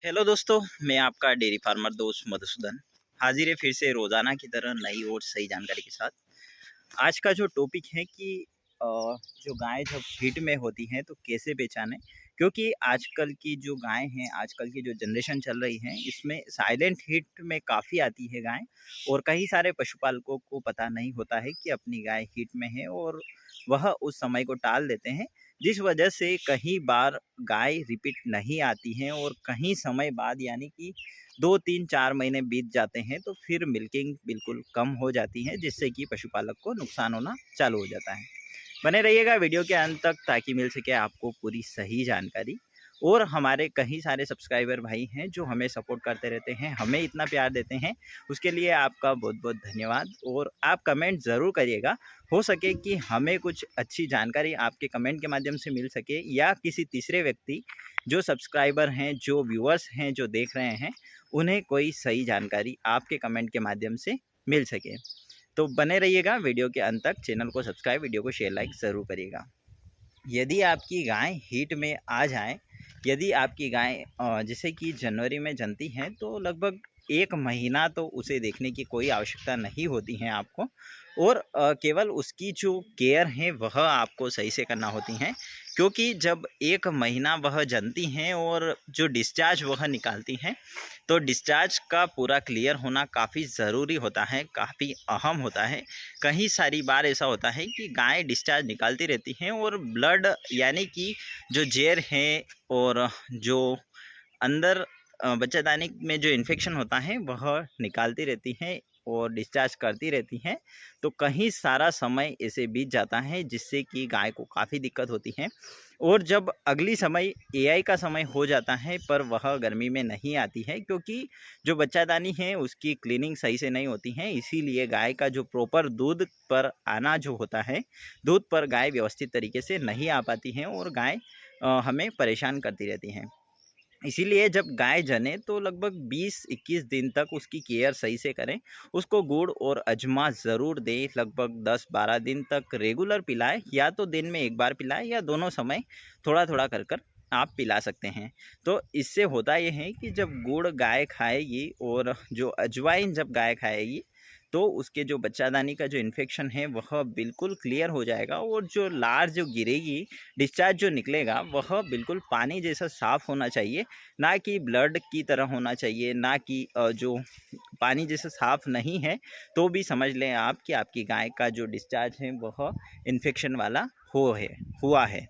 Hello दोस्तों, मैं आपका डेयरी फार्मर दोस्त मधुसूदन हाजिर है फिर से रोज़ाना की तरह नई और सही जानकारी के साथ। आज का जो टॉपिक है कि अ, जो गाय जब हीट में होती हैं तो कैसे पहचानें, क्योंकि आजकल की जो गाय हैं, आजकल की जो जनरेशन चल रही है, इसमें साइलेंट हीट में काफ़ी आती है गाय। और कई सारे पशुपालकों को पता नहीं होता है कि अपनी गाय हीट में है और वह उस समय को टाल देते हैं, जिस वजह से कई बार गाय रिपीट नहीं आती हैं और कहीं समय बाद यानी कि 2, 3, 4 महीने बीत जाते हैं तो फिर मिल्किंग बिल्कुल कम हो जाती है, जिससे कि पशुपालक को नुकसान होना चालू हो जाता है। बने रहिएगा वीडियो के अंत तक ताकि मिल सके आपको पूरी सही जानकारी। और हमारे कई सारे सब्सक्राइबर भाई हैं जो हमें सपोर्ट करते रहते हैं, हमें इतना प्यार देते हैं, उसके लिए आपका बहुत बहुत धन्यवाद। और आप कमेंट ज़रूर करिएगा, हो सके कि हमें कुछ अच्छी जानकारी आपके कमेंट के माध्यम से मिल सके, या किसी तीसरे व्यक्ति जो सब्सक्राइबर हैं, जो व्यूअर्स हैं, जो देख रहे हैं, उन्हें कोई सही जानकारी आपके कमेंट के माध्यम से मिल सके। तो बने रहिएगा वीडियो के अंत तक। चैनल को सब्सक्राइब, वीडियो को शेयर लाइक ज़रूर करिएगा। यदि आपकी गाय हीट में आ जाए, यदि आपकी गाय जैसे कि जनवरी में जनती हैं तो लगभग 1 महीना तो उसे देखने की कोई आवश्यकता नहीं होती है आपको। और केवल उसकी जो केयर है वह आपको सही से करना होती हैं, क्योंकि जब 1 महीना वह जनती हैं और जो डिस्चार्ज वह निकालती हैं, तो डिस्चार्ज का पूरा क्लियर होना काफ़ी ज़रूरी होता है, काफ़ी अहम होता है। कई सारी बार ऐसा होता है कि गाय डिस्चार्ज निकालती रहती हैं और ब्लड यानी कि जो ज़ेर है और जो अंदर बच्चादानी में जो इन्फेक्शन होता है वह निकालती रहती हैं और डिस्चार्ज करती रहती हैं। तो कहीं सारा समय ऐसे बीत जाता है, जिससे कि गाय को काफ़ी दिक्कत होती है। और जब अगली समय एआई का समय हो जाता है, पर वह गर्मी में नहीं आती है, क्योंकि जो बच्चादानी है उसकी क्लीनिंग सही से नहीं होती है। इसीलिए गाय का जो प्रॉपर दूध पर आना जो होता है, दूध पर गाय व्यवस्थित तरीके से नहीं आ पाती हैं और गाय हमें परेशान करती रहती हैं। इसीलिए जब गाय जने तो लगभग 20-21 दिन तक उसकी केयर सही से करें। उसको गुड़ और अजमा ज़रूर दें, लगभग 10-12 दिन तक रेगुलर पिलाएं, या तो दिन में एक बार पिलाएं या दोनों समय थोड़ा थोड़ा कर कर आप पिला सकते हैं। तो इससे होता यह है कि जब गुड़ गाय खाएगी और जो अजवाइन जब गाय खाएगी, तो उसके जो बच्चादानी का जो इन्फेक्शन है वह बिल्कुल क्लियर हो जाएगा। और जो लार जो गिरेगी, डिस्चार्ज जो निकलेगा, वह बिल्कुल पानी जैसा साफ़ होना चाहिए, ना कि ब्लड की तरह होना चाहिए, ना कि जो पानी जैसा साफ़ नहीं है तो भी समझ लें आप कि आपकी गाय का जो डिस्चार्ज है वह इन्फेक्शन वाला हुआ है।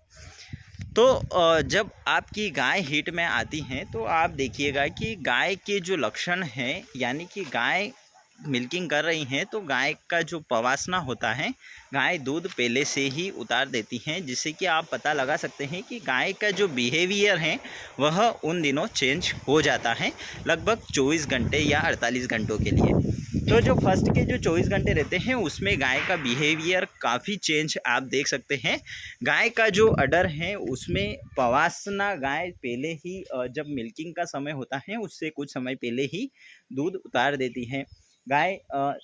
तो जब आपकी गाय हीट में आती हैं तो आप देखिएगा कि गाय के जो लक्षण हैं, यानी कि गाय मिल्किंग कर रही हैं तो गाय का जो पवासना होता है, गाय दूध पहले से ही उतार देती हैं, जिससे कि आप पता लगा सकते हैं कि गाय का जो बिहेवियर है वह उन दिनों चेंज हो जाता है, लगभग 24 घंटे या 48 घंटों के लिए। तो जो फर्स्ट के जो 24 घंटे रहते हैं उसमें गाय का बिहेवियर काफ़ी चेंज आप देख सकते हैं। गाय का जो अडर है उसमें पवासना गाय पहले ही जब मिल्किंग का समय होता है उससे कुछ समय पहले ही दूध उतार देती है। गाय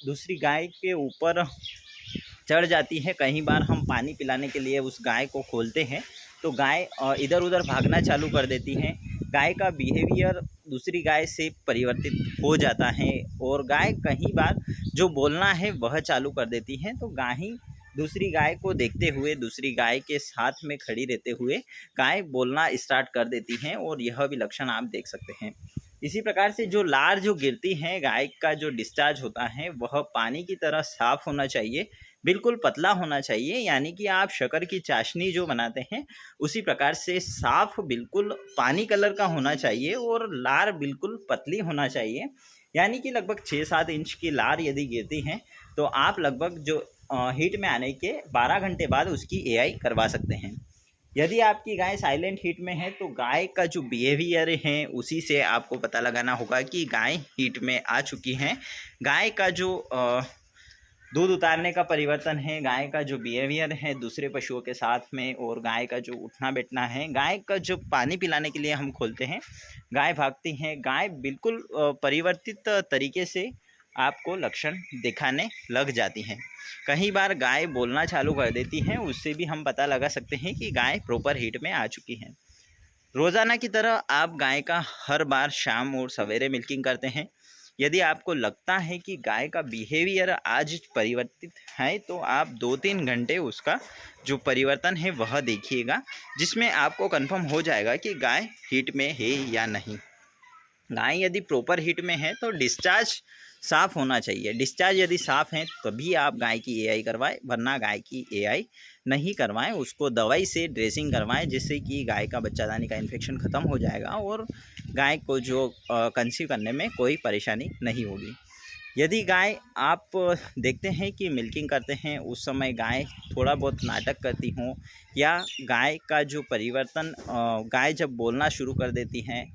दूसरी गाय के ऊपर चढ़ जाती है। कई बार हम पानी पिलाने के लिए उस गाय को खोलते हैं तो गाय इधर उधर भागना चालू कर देती है। गाय का बिहेवियर दूसरी गाय से परिवर्तित हो जाता है और गाय कई बार जो बोलना है वह चालू कर देती है। तो गाय दूसरी गाय को देखते हुए, दूसरी गाय के साथ में खड़ी रहते हुए गाय बोलना स्टार्ट कर देती हैं और यह भी लक्षण आप देख सकते हैं। इसी प्रकार से जो लार जो गिरती है, गाय का जो डिस्चार्ज होता है वह पानी की तरह साफ़ होना चाहिए, बिल्कुल पतला होना चाहिए, यानी कि आप शक्कर की चाशनी जो बनाते हैं उसी प्रकार से साफ़ बिल्कुल पानी कलर का होना चाहिए और लार बिल्कुल पतली होना चाहिए। यानी कि लगभग 6-7 इंच की लार यदि गिरती हैं तो आप लगभग जो हीट में आने के 12 घंटे बाद उसकी एआई करवा सकते हैं। यदि आपकी गाय साइलेंट हीट में है तो गाय का जो बिहेवियर है उसी से आपको पता लगाना होगा कि गाय हीट में आ चुकी हैं। गाय का जो दूध उतारने का परिवर्तन है, गाय का जो बिहेवियर है दूसरे पशुओं के साथ में, और गाय का जो उठना बैठना है, गाय का जो पानी पिलाने के लिए हम खोलते हैं, गाय भागती हैं, गाय बिल्कुल परिवर्तित तरीके से आपको लक्षण दिखाने लग जाती हैं। कई बार गाय बोलना चालू कर देती हैं, उससे भी हम पता लगा सकते हैं कि गाय प्रॉपर हीट में आ चुकी हैं। रोज़ाना की तरह आप गाय का हर बार शाम और सवेरे मिल्किंग करते हैं। यदि आपको लगता है कि गाय का बिहेवियर आज परिवर्तित है, तो आप 2-3 घंटे उसका जो परिवर्तन है वह देखिएगा, जिसमें आपको कंफर्म हो जाएगा कि गाय हीट में है या नहीं। गाय यदि प्रॉपर हीट में है तो डिस्चार्ज साफ़ होना चाहिए। डिस्चार्ज यदि साफ़ है तभी आप गाय की एआई करवाएं, वरना गाय की एआई नहीं करवाएं। उसको दवाई से ड्रेसिंग करवाएं, जिससे कि गाय का बच्चादानी का इन्फेक्शन ख़त्म हो जाएगा और गाय को जो कंसीव करने में कोई परेशानी नहीं होगी। यदि गाय आप देखते हैं कि मिल्किंग करते हैं उस समय गाय थोड़ा बहुत नाटक करती हों, या गाय का जो परिवर्तन गाय जब बोलना शुरू कर देती हैं,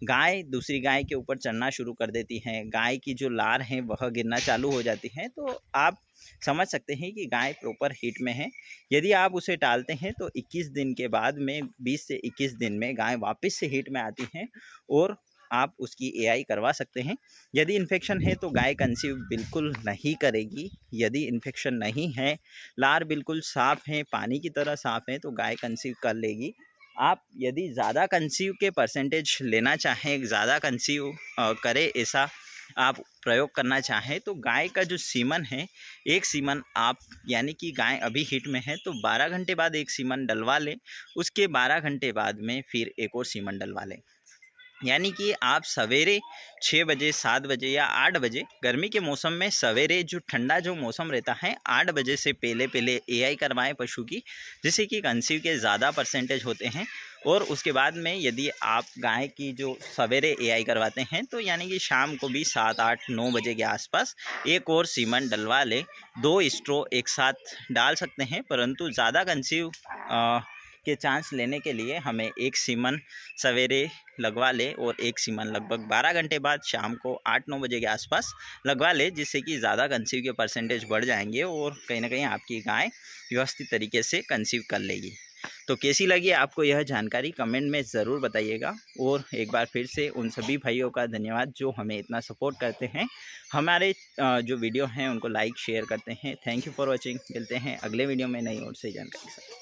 गाय दूसरी गाय के ऊपर चढ़ना शुरू कर देती हैं, गाय की जो लार हैं वह गिरना चालू हो जाती हैं, तो आप समझ सकते हैं कि गाय प्रॉपर हीट में है। यदि आप उसे टालते हैं तो 21 दिन के बाद में 20 से 21 दिन में गाय वापस से हीट में आती हैं और आप उसकी एआई करवा सकते हैं। यदि इन्फेक्शन है तो गाय कंसीव बिल्कुल नहीं करेगी। यदि इन्फेक्शन नहीं है, लार बिल्कुल साफ़ है, पानी की तरह साफ़ है, तो गाय कंसीव कर लेगी। आप यदि ज़्यादा कंसीव के परसेंटेज लेना चाहें, ज़्यादा कंसीव करे ऐसा आप प्रयोग करना चाहें, तो गाय का जो सीमन है, एक सीमन आप, यानी कि गाय अभी हीट में है तो 12 घंटे बाद एक सीमन डलवा लें, उसके 12 घंटे बाद में फिर एक और सीमन डलवा लें। यानी कि आप सवेरे 6 बजे, 7 बजे या 8 बजे, गर्मी के मौसम में सवेरे जो ठंडा जो मौसम रहता है 8 बजे से पहले एआई करवाएं पशु की, जिससे कि कंसीव के ज़्यादा परसेंटेज होते हैं। और उसके बाद में यदि आप गाय की जो सवेरे एआई करवाते हैं तो यानी कि शाम को भी 7, 8, 9 बजे के आसपास एक और सीमन डलवा लें। 2 स्ट्रो एक साथ डाल सकते हैं, परंतु ज़्यादा कंसीव के चांस लेने के लिए हमें एक सीमन सवेरे लगवा ले और एक सीमन लगभग 12 घंटे बाद शाम को 8-9 बजे के आसपास लगवा ले, जिससे कि ज़्यादा कंसीव के परसेंटेज बढ़ जाएंगे और कहीं ना कहीं आपकी गाय व्यवस्थित तरीके से कंसीव कर लेगी। तो कैसी लगी आपको यह जानकारी कमेंट में ज़रूर बताइएगा। और एक बार फिर से उन सभी भाइयों का धन्यवाद जो हमें इतना सपोर्ट करते हैं, हमारे जो वीडियो हैं उनको लाइक शेयर करते हैं। Thank you for watching. मिलते हैं अगले वीडियो में नई और सही जानकारी के साथ।